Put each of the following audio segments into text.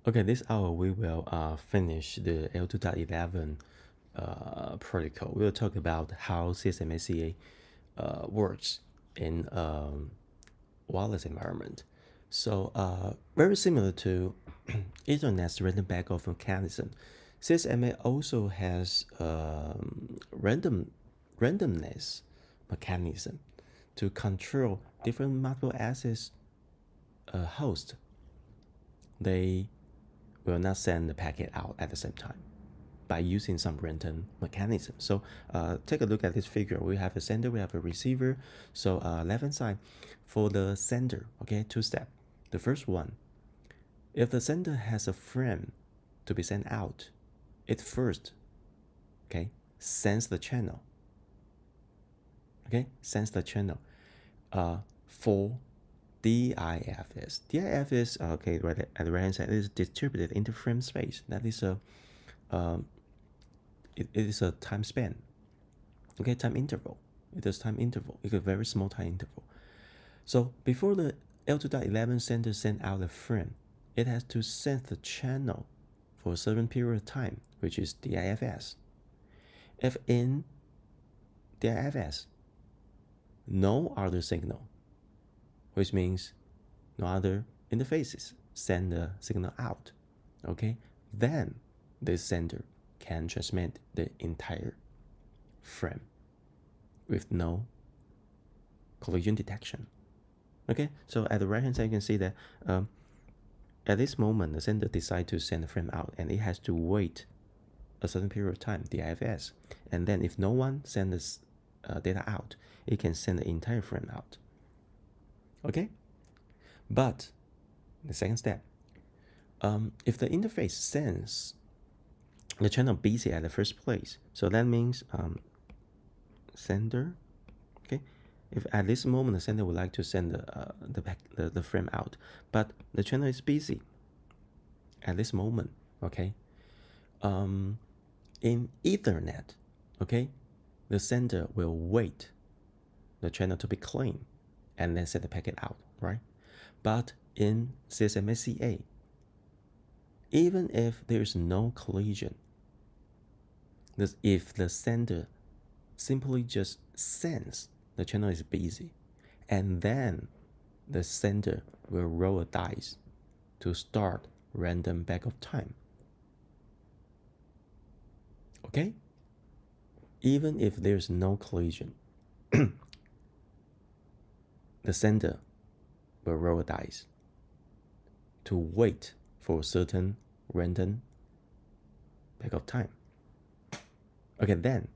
Okay, this hour we will finish the L2.11 protocol. We'll talk about how CSMACA works in wireless environment. So very similar to Ethernet's random backoff mechanism, CSMA also has randomness mechanism to control different multiple access hosts. They will not send the packet out at the same time by using some random mechanism. So take a look at this figure. We have a sender, we have a receiver. So left hand side, for the sender, okay, two step. The first one, if the sender has a frame to be sent out, it first, okay, sends the channel. Okay, sends the channel for DIFS. DIFS, okay, right at the right hand side, is distributed interframe space. That is a it is a time span. Okay, time interval. It is time interval. It's a very small time interval. So before the L2.11 sender send out a frame, it has to sense the channel for a certain period of time, which is DIFS. If in DIFS, no other signal, which means no other interfaces send the signal out, okay, then this sender can transmit the entire frame with no collision detection. Okay, so at the right hand side, you can see that at this moment, the sender decides to send the frame out, and it has to wait a certain period of time, DIFS. And then if no one sends data out, it can send the entire frame out. Okay, but the second step, if the interface sends the channel busy at the first place, so that means sender, okay, if at this moment the sender would like to send the frame out, but the channel is busy at this moment, okay, in Ethernet, okay, the sender will wait the channel to be clean and then send the packet out, right? But in CSMACA, even if there's no collision, if the sender simply just sense the channel is busy, and then the sender will roll a dice to start random backup time. Okay? Even if there's no collision, the sender will roll a dice to wait for a certain random backup time. Okay, then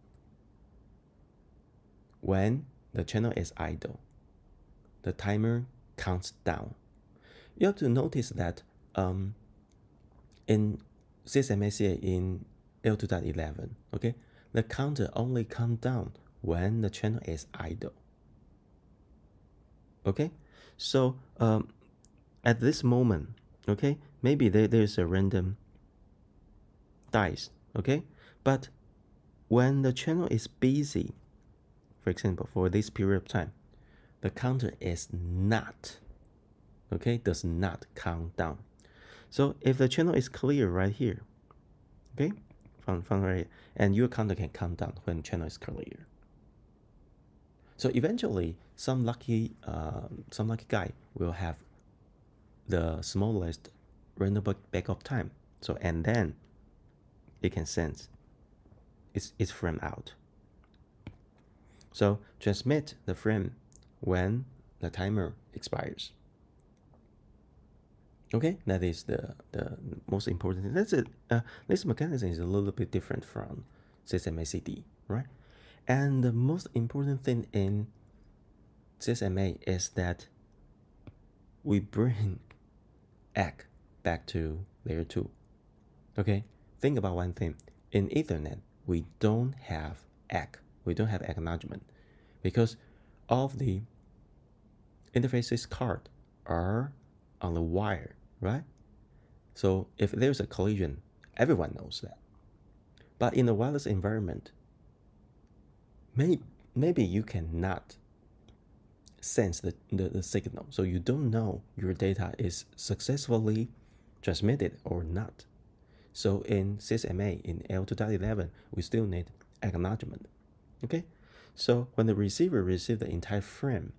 when the channel is idle, the timer counts down. You have to notice that in CSMACA in L2.11, okay, the counter only counts down when the channel is idle. Okay, so at this moment, okay, maybe there's a random dice, okay, but when the channel is busy, for example, for this period of time, the counter is not, okay, does not count down. So if the channel is clear right here, okay, from right here, and your counter can count down when channel is clear. So eventually, some lucky guy will have the smallest random backup time. So and then it can sense its frame out. So transmit the frame when the timer expires. Okay, that is the most important thing. That's it. This mechanism is a little bit different from CSMA-CD, right? And the most important thing in CSMA is that we bring ACK back to layer 2. Okay, think about one thing. In Ethernet, we don't have ACK. We don't have acknowledgement because all of the interfaces card are on the wire, right? So if there's a collision, everyone knows that. But in a wireless environment, maybe you cannot sense the signal, so you don't know your data is successfully transmitted or not. So in CSMA, in L2.11, we still need acknowledgement. Okay, so when the receiver receives the entire frame,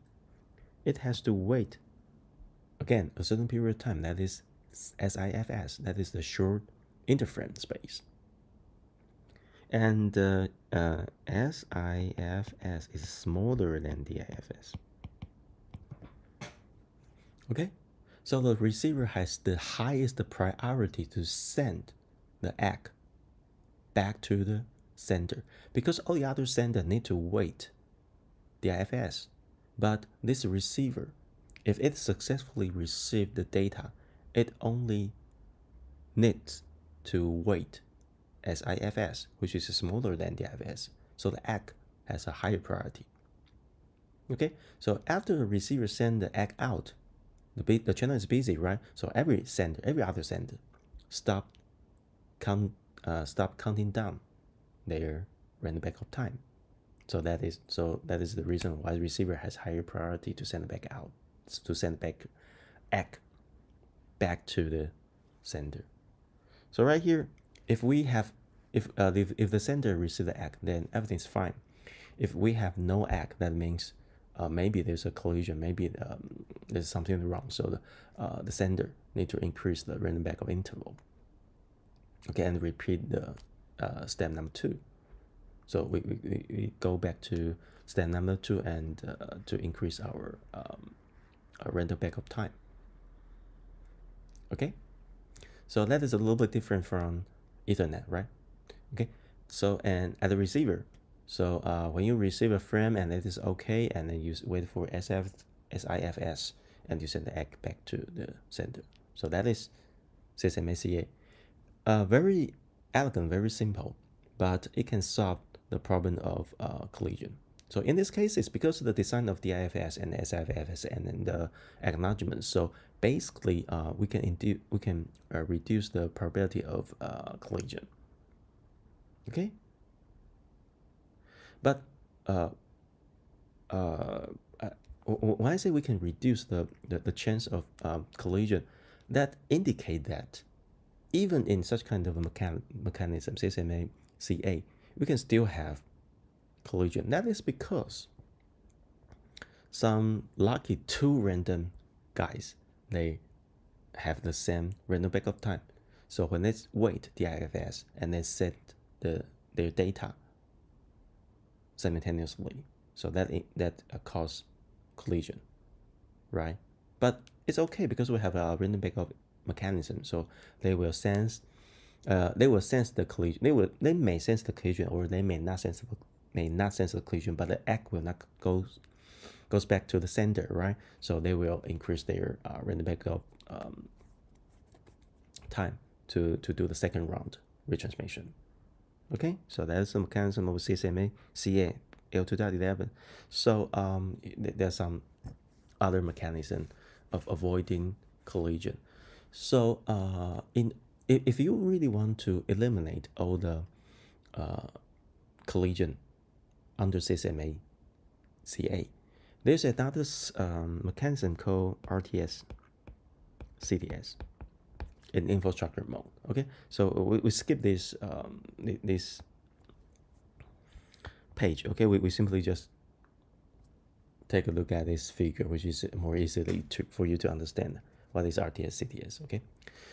it has to wait, again, a certain period of time, that is SIFS, that is the short interframe space. And SIFS is smaller than DIFS. Okay, so the receiver has the highest priority to send the egg back to the sender, because all the other sender need to wait DIFS. But this receiver, if it successfully received the data, it only needs to wait SIFS, which is smaller than DIFS. So the egg has a higher priority. Okay, so after the receiver sends the egg out, the channel is busy, right? So every other sender, stop counting down their random backup time. So that is the reason why the receiver has higher priority to send back out, to send back egg back to the sender. So right here, if the sender receives the egg, then everything's fine. If we have no egg, that means maybe there's a collision, maybe there's something wrong. So the sender need to increase the random backup interval. Okay, and repeat the step number 2. So we go back to step number 2 and to increase our random backup time. Okay, so that is a little bit different from Ethernet, right? Okay, so and at the receiver, so when you receive a frame and it is okay, and then you wait for SIFS and you send the egg back to the sender. So that is CSMA-CA. Very elegant, very simple, but it can solve the problem of collision. So in this case, it's because of the design of DIFS and SIFS and then the acknowledgement. So basically, we can reduce the probability of collision. Okay. But when I say we can reduce the chance of collision, that indicate that even in such kind of a mechanism, CSMA-CA, we can still have collision. That is because some lucky 2 random guys, they have the same random backup time. So when they wait DIFS and they set their data simultaneously, so that cause collision, right? But it's okay because we have a random backup mechanism, so they will sense the collision. They may sense the collision, or they may not sense the collision, but the egg will not goes back to the sender, right? So they will increase their random backup time to do the second round retransmission. Okay, so that's the mechanism of CSMA-CA L2.11. So there's some other mechanism of avoiding collision. So if you really want to eliminate all the collision under CSMA-CA, there's another mechanism called RTS-CTS in infrastructure mode. Okay, so we skip this this page. Okay, we simply just take a look at this figure, which is more easily for you to understand what is RTS-CTS. Okay,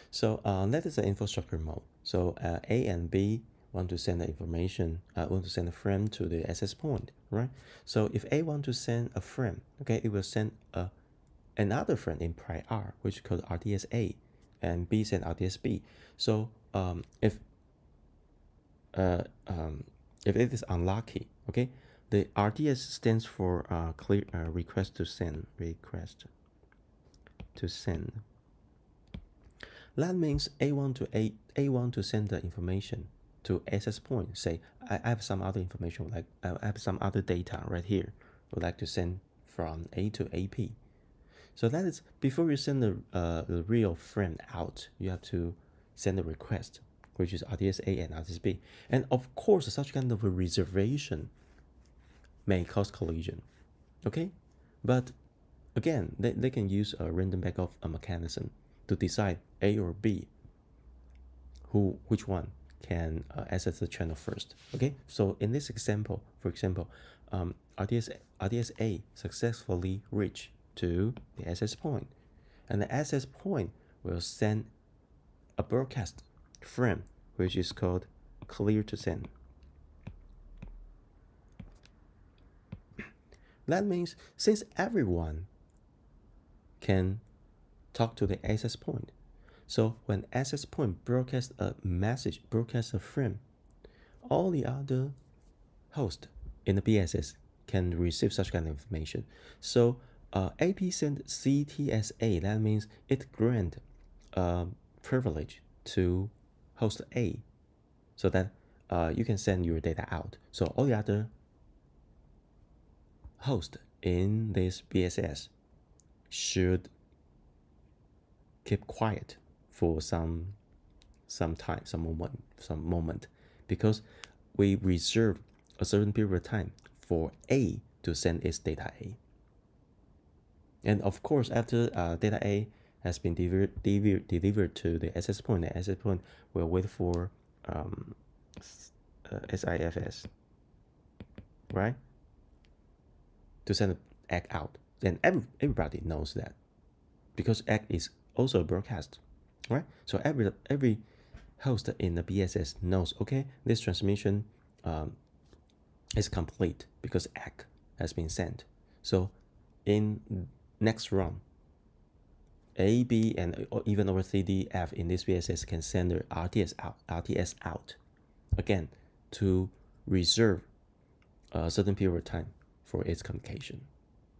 so that is the infrastructure mode. So A and B want to send the information, want to send a frame to the access point, right? So if A want to send a frame, okay, it will send another frame in prior, which is called RTS-A, and B send RTS-B. So if it is unlucky, okay, the RTS stands for clear request to send. That means A want to send the information to access point. Say I have some other information, like I have some other data right here. Would like to send from A to AP. So that is before you send the real frame out, you have to send a request, which is RTS-A and RTS-B. And of course, such kind of a reservation may cause collision. Okay, but again, they can use a random backup mechanism to decide A or B, which one can access the channel first. Okay, so in this example, for example, RDSA successfully reached to the access point, and the access point will send a broadcast frame, which is called clear to send. That means since everyone can talk to the access point, so when access point broadcasts a message, broadcasts a frame, all the other hosts in the BSS can receive such kind of information. So AP send CTSA, that means it grant privilege to host A, so that you can send your data out. So all the other hosts in this BSS should keep quiet for some time, some moment, because we reserve a certain period of time for A to send its data A. And of course, after data A has been delivered to the access point, the access point will wait for SIFS, right, to send the ACK out. Then everybody knows that, because ACK is also a broadcast, right? So every host in the BSS knows, okay, this transmission is complete because ACK has been sent. So in next run, A, B, and even over C, D, F in this BSS can send their RTS out again to reserve a certain period of time for its communication.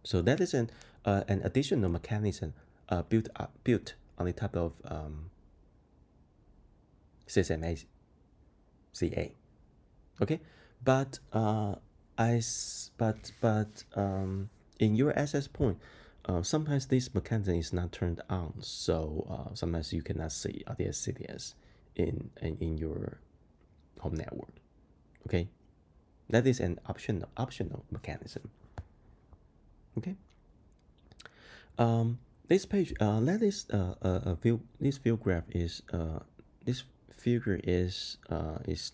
So that is an additional mechanism built on the top of CSMA CA. Okay, but in your access point, sometimes this mechanism is not turned on, so sometimes you cannot see RDS CDS in your home network. Okay, that is an optional mechanism. Okay. This page, this view graph is this figure is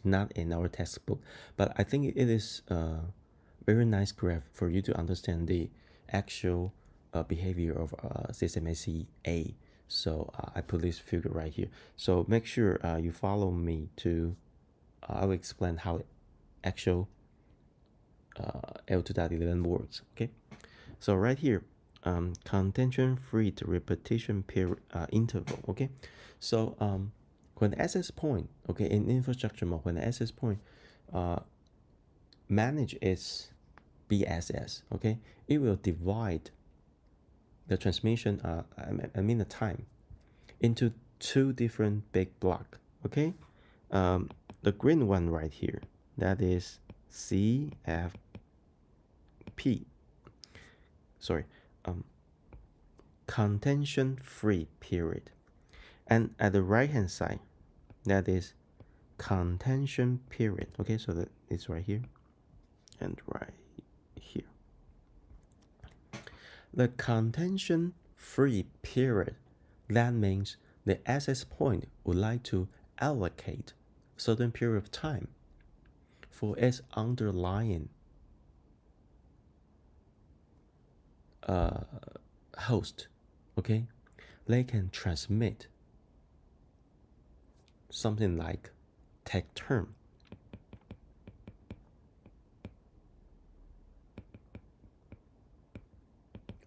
not in our textbook, but I think it is a very nice graph for you to understand the actual behavior of CSMACA. So I put this figure right here. So make sure you follow me to. I will explain how actual L2.11 works. Okay. So right here, contention-free repetition period interval. Okay, so when the access point, okay, in infrastructure mode, when the access point manage its BSS, okay, it will divide the transmission, I mean the time, into two different big blocks. Okay, the green one right here, that is CFP. Sorry, contention-free period, and at the right hand side, that is contention period. Okay, so that it's right here and right here. The contention-free period, that means the access point would like to allocate a certain period of time for its underlying host. Okay, they can transmit something like tech term.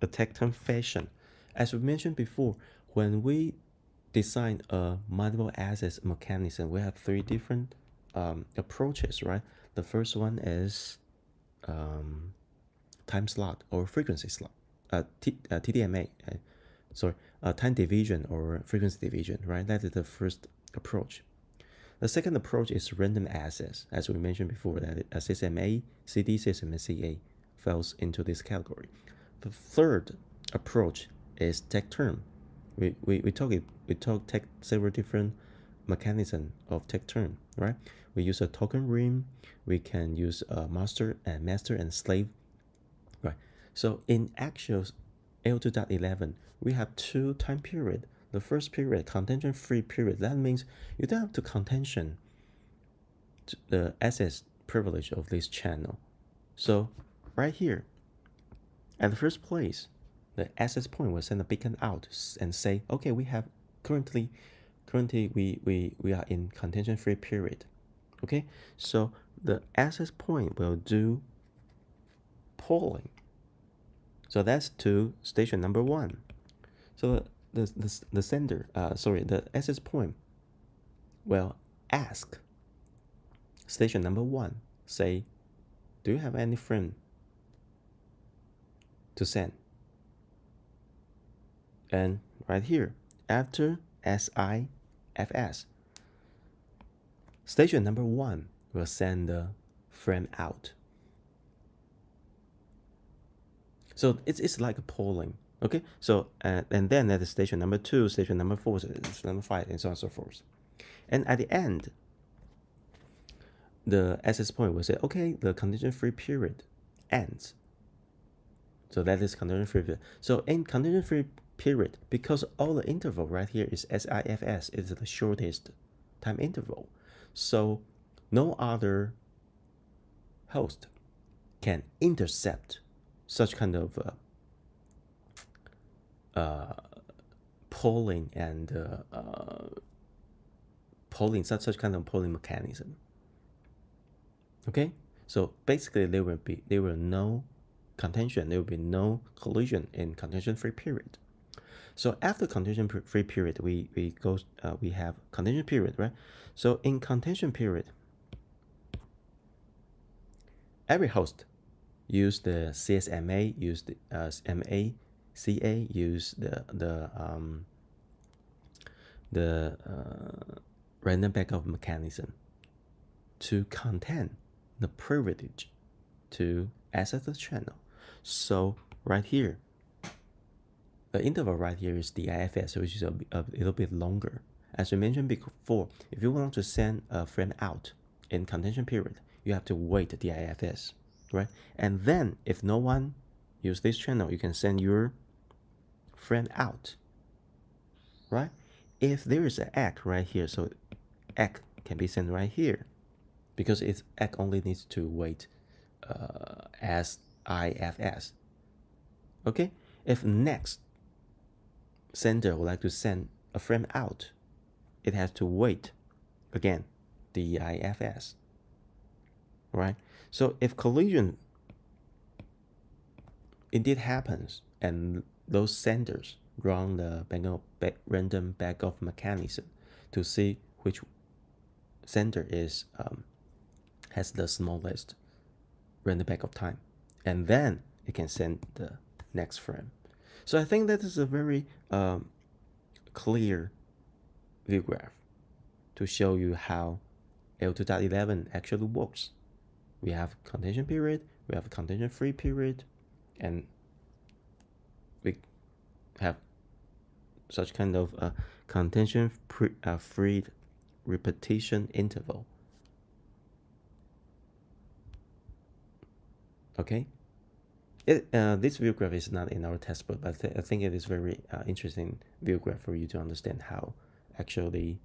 A tech term fashion. As we mentioned before, when we design a multiple access mechanism, we have three different approaches, right? The first one is time slot or frequency slot, TDMA, time division or frequency division, right? That is the first approach. The second approach is random access, as we mentioned before, that CSMA, CD, CSMA, CA falls into this category. The third approach is tech term. We talk several different mechanism of tech term, right? We use a token ring. We can use a master and slave, right? So in actual L2.11, we have two time period. the first period, contention-free period, that means you don't have to contention the access privilege of this channel. So right here, at the first place, the access point will send a beacon out and say, okay, we have currently we are in contention-free period. Okay, so the access point will do polling. So that's to station number 1. So the sender, the access point will ask station number 1, say, do you have any friend to send? And right here, after SIFS, station number 1 will send the friend out. So it's like a polling. Okay, so and then at the station number 2, station number 4, station number 5, and so on and so forth. And at the end, the access point will say, okay, the contention-free period ends. So that is contention-free period. So in contention-free period, because all the interval right here is SIFS, is the shortest time interval. So no other host can intercept such kind of polling and such kind of polling mechanism. Okay, so basically there will no contention, there will be no collision in contention-free period. So after contention-free period, we have contention period, right? So in contention period, every host use the CSMA, use the MACA, use the random backup mechanism to contain the privilege to access the channel. So right here, the interval right here is the IFS, which is a little bit longer. As we mentioned before, if you want to send a frame out in contention period, you have to wait the IFS, right? And then if no one use this channel, you can send your frame out, right? If there is an ACK right here, so ACK can be sent right here, because its ACK only needs to wait as IFS. Okay, if next sender would like to send a frame out, it has to wait again the IFS, right? So if collision indeed happens and those senders run the random backup mechanism to see which sender is has the smallest random backup time, and then it can send the next frame. So I think that is a very clear view graph to show you how L2.11 actually works. We have contention period, we have contention free period, and we have such kind of contention free repetition interval. Okay, this view graph is not in our textbook, but I think it is very interesting view graph for you to understand how actually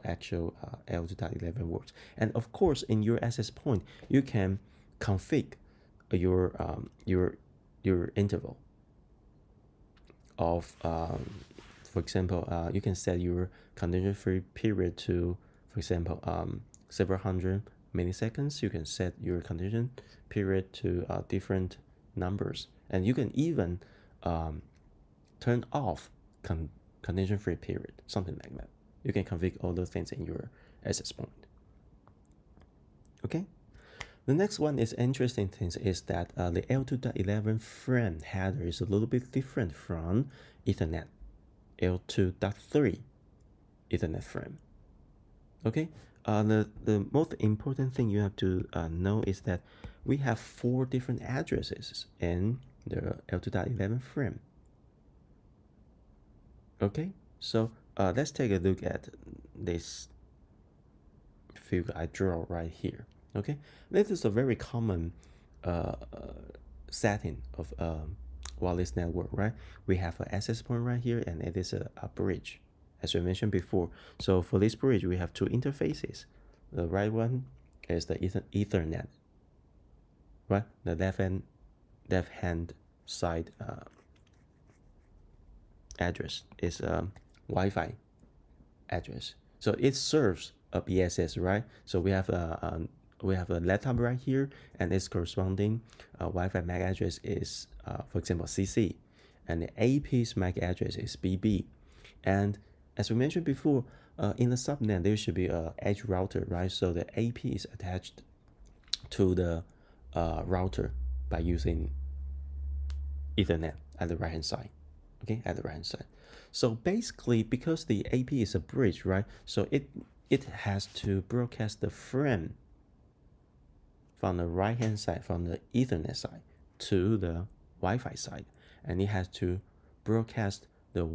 actual L2.11 works. And of course, in your access point, you can config your interval of for example, you can set your contention free period to, for example, several hundred milliseconds. You can set your contention period to different numbers, and you can even turn off contention free period, something like that. You can configure all those things in your access point. Okay, the next one is interesting things is that the L2.11 frame header is a little bit different from Ethernet L2.3 Ethernet frame. Okay, the most important thing you have to know is that we have 4 different addresses in the L2.11 frame. Okay, so let's take a look at this figure I draw right here. Okay, this is a very common setting of wireless network, right? We have an access point right here, and it is a bridge, as we mentioned before. So for this bridge, we have two interfaces. The right one is the Ethernet, right? The left hand side address is Wi-Fi address. So it serves a BSS, right? So we have a laptop right here, and its corresponding Wi-Fi MAC address is, for example, CC, and the AP's MAC address is BB. And as we mentioned before, in the subnet there should be a edge router, right? So the AP is attached to the router by using Ethernet at the right hand side. Okay, at the right hand side. So basically, because the AP is a bridge, right? So it has to broadcast the frame from the right hand side, from the Ethernet side, to the Wi-Fi side, and it has to broadcast the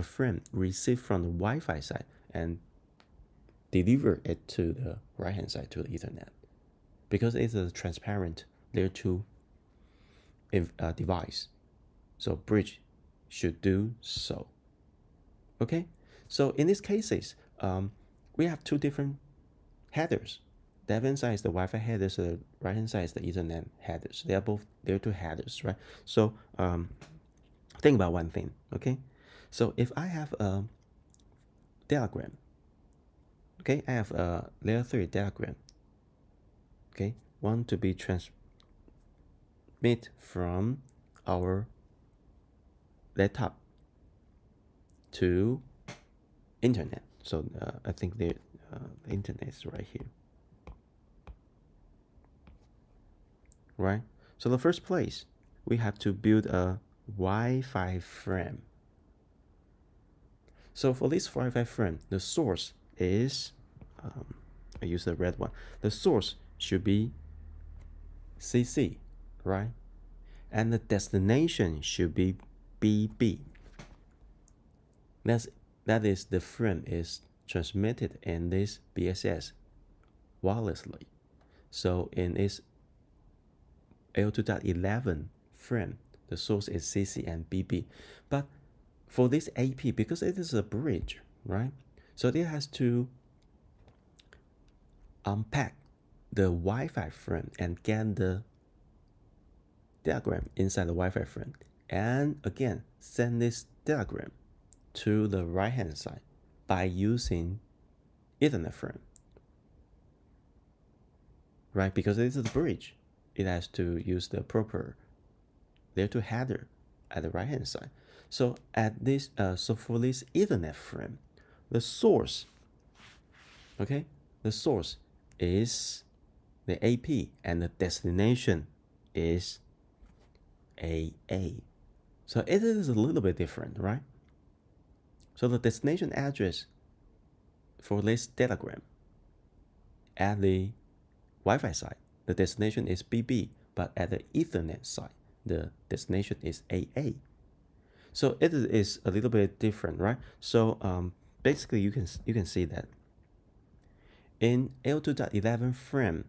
frame received from the Wi-Fi side and deliver it to the right hand side, to the Ethernet, because it's a transparent layer 2 device. So bridge should do so. Okay, so in these cases, we have two different headers. The left hand side is the Wi-Fi headers, the right hand side is the Ethernet headers. They are two headers, right? So think about one thing. Okay, so if I have a diagram, okay, I have a layer 3 diagram, okay, want to be transmit from our laptop to internet. So I think the internet is right here, right? So the first place, we have to build a Wi-Fi frame. So for this Wi-Fi frame, the source is, I use the red one. The source should be CC, right? And the destination should be BB. That is, the frame is transmitted in this BSS wirelessly. So in this L2.11 frame, the source is CC and BB. But for this AP, because it is a bridge, right? So it has to unpack the Wi-Fi frame and get the diagram inside the Wi-Fi frame, and again send this diagram to the right hand side by using Ethernet frame, right? Because it is a bridge, it has to use the proper layer 2 header at the right hand side. So at this, so for this Ethernet frame, the source, okay, the source is the AP and the destination is AA. So it is a little bit different, right? So the destination address for this datagram at the Wi-Fi side, the destination is BB, but at the Ethernet side, the destination is AA. So it is a little bit different, right? So basically, you can see that in L2.11 frame,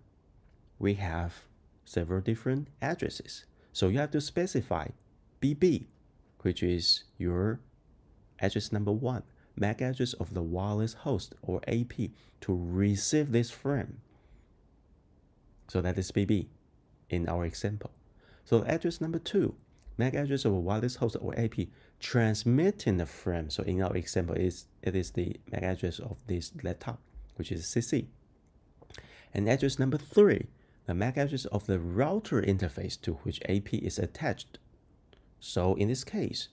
we have several different addresses. So you have to specify BB, which is your address number 1, MAC address of the wireless host or AP to receive this frame. So that is BB in our example. So address number 2, MAC address of a wireless host or AP transmitting the frame. So in our example, it is the MAC address of this laptop, which is CC. And address number 3, the MAC address of the router interface to which AP is attached. So in this case,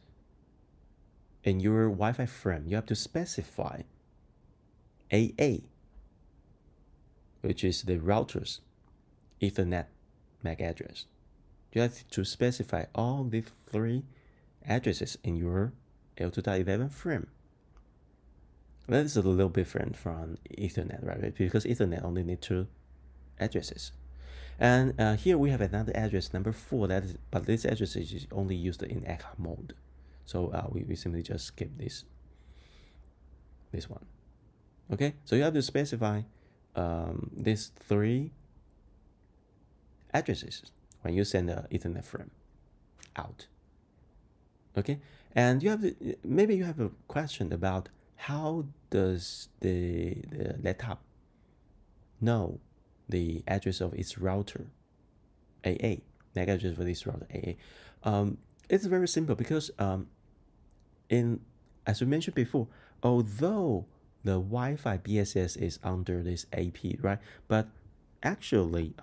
in your Wi-Fi frame, you have to specify AA, which is the router's Ethernet MAC address. You have to specify all these 3 addresses in your L2.11 frame. That is a little different from Ethernet, right? Because Ethernet only needs 2 addresses. And here we have another address, number 4, but this address is only used in echo mode. So we simply just skip this one. Okay, so you have to specify these 3 addresses when you send the Ethernet frame out. Okay, and you have maybe you have a question about how does the laptop know the address of its router AA, MAC address for this router AA. It's very simple because in as we mentioned before, although the Wi-Fi BSS is under this AP, right? But actually,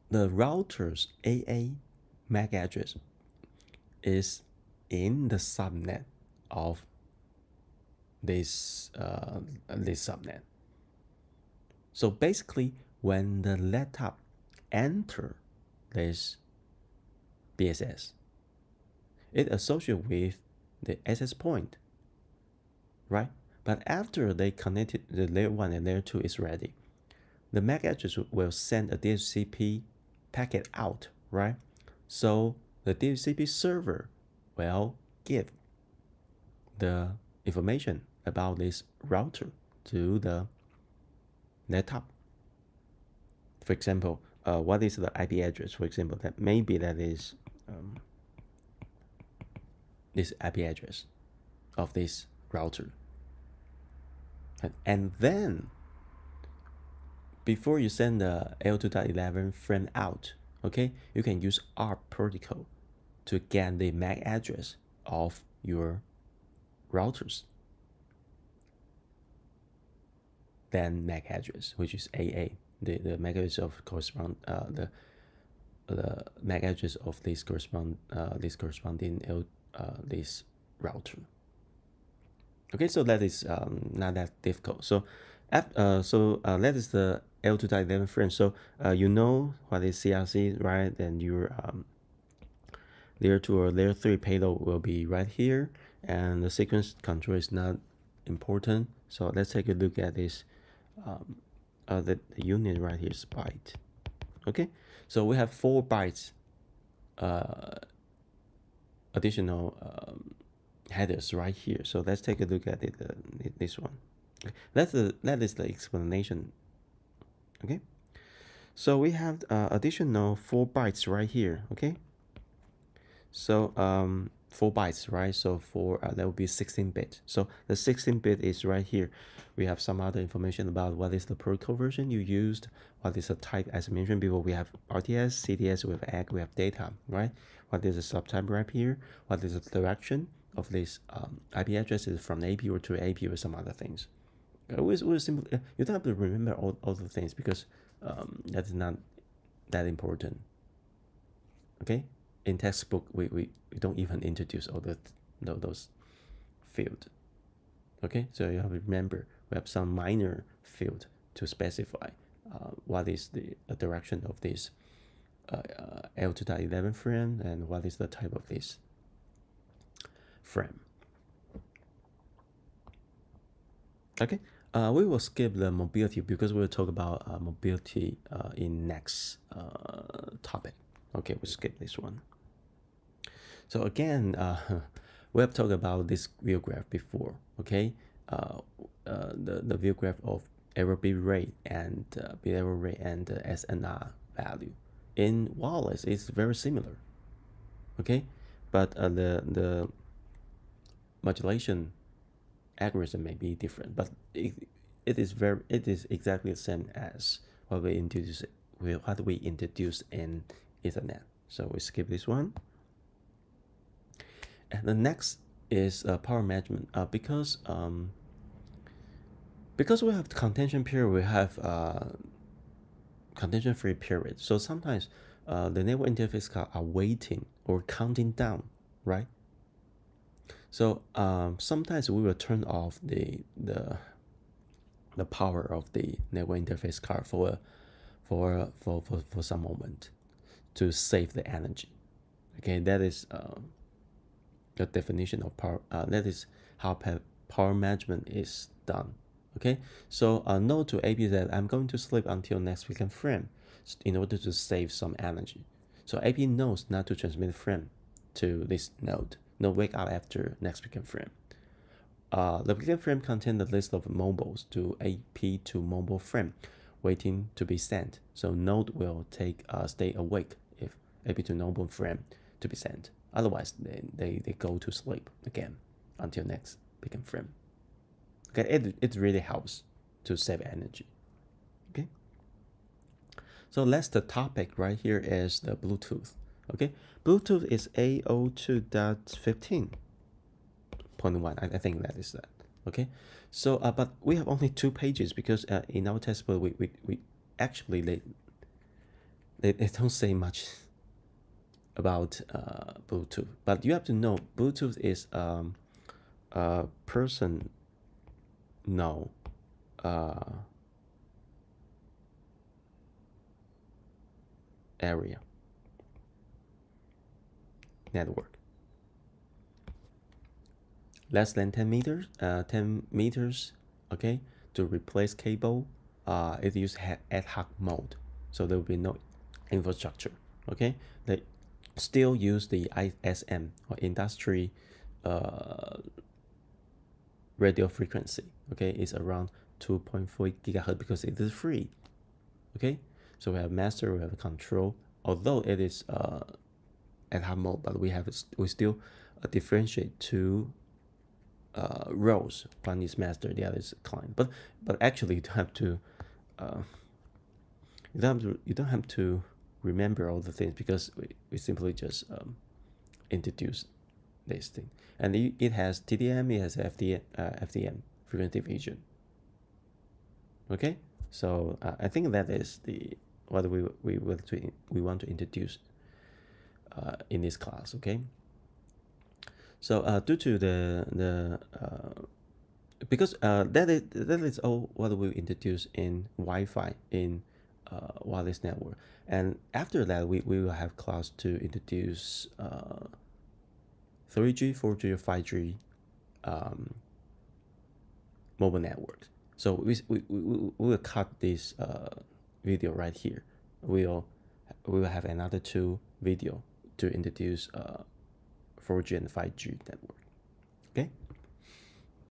the router's AA MAC address is in the subnet of this subnet. So basically, when the laptop enter this BSS, it associates with the access point, right? But after they connected the layer 1 and layer 2 is ready, the MAC address will send a DHCP packet out, right? So the DHCP server will give the information about this router to the laptop. For example, what is the IP address? For example, that maybe that is this IP address of this router. And then before you send the L2.11 frame out, okay, you can use ARP protocol to get the MAC address of your routers. Then MAC address, which is AA, the MAC address of the MAC address of this corresponding this router. Okay, so that is not that difficult. So that is the L2.11 frame. So you know what is CRC, right? And your layer 2 or layer 3 payload will be right here, and the sequence control is not important. So let's take a look at this. The unit right here is byte. Okay, so we have 4 bytes additional headers right here. So let's take a look at it, this one. That is the explanation. Okay, so we have additional 4 bytes right here. Okay, so 4 bytes, right? So that will be 16-bit. So the 16-bit is right here. We have some other information about what is the protocol version you used, what is the type. As I mentioned before, we have RTS, CDS, we have ACK, we have data, right? What is the subtype right here? What is the direction of this IP addresses from AP or to AP or some other things? We'll simply, you don't have to remember all the things because that's not that important. Okay, in textbook we don't even introduce all those fields. Okay, so you have to remember we have some minor field to specify what is the direction of this L2.11 frame and what is the type of this frame. Okay, we will skip the mobility because we'll talk about mobility in next topic. Okay, we'll skip this one. So again, we have talked about this view graph before. Okay, the view graph of error bit rate and bit error rate and SNR value in wireless is very similar. Okay, but the modulation algorithm may be different, but it is exactly the same as what we introduced in Ethernet. So we skip this one. And the next is power management. Because we have contention period, we have contention free period. So sometimes the network interface card are waiting or counting down, right? So sometimes we will turn off the power of the network interface card for some moment to save the energy. Okay, that is the definition of power. That is how power management is done. Okay, so node to AP that I'm going to sleep until next weekend frame in order to save some energy. So AP knows not to transmit frame to this node. No, wake up after next weekend frame. The weekend frame contains the list of mobiles to AP to mobile frame waiting to be sent. So node will stay awake if AB to normal frame to be sent. Otherwise, they go to sleep again until next beacon frame. Okay, it really helps to save energy. Okay. So that's the topic right here is the Bluetooth. Okay, Bluetooth is A02.15.1. I think that is that. Okay, so but we have only 2 pages because in our textbook we actually they don't say much about Bluetooth, but you have to know Bluetooth is personal area network. Less than 10 meters, 10 meters, okay, to replace cable, it uses ad hoc mode, so there will be no infrastructure, okay? They still use the ISM, or industry radio frequency, okay? It's around 2.4 gigahertz because it is free, okay? So we have master, we have control, although it is ad hoc mode, but we still differentiate two roles. One is master, the other is client. But actually, you don't have to you don't have to remember all the things because we simply just introduce this thing. And it has TDM, it has FDM, frequency division. Okay, so I think that is what we want to introduce in this class. Okay. So due to because that is all what we introduce in Wi-Fi in wireless network, and after that we will have class to introduce 3G, 4G, or 5G mobile networks. So we will cut this video right here. We will have another 2 video to introduce 4G and 5G network. Okay.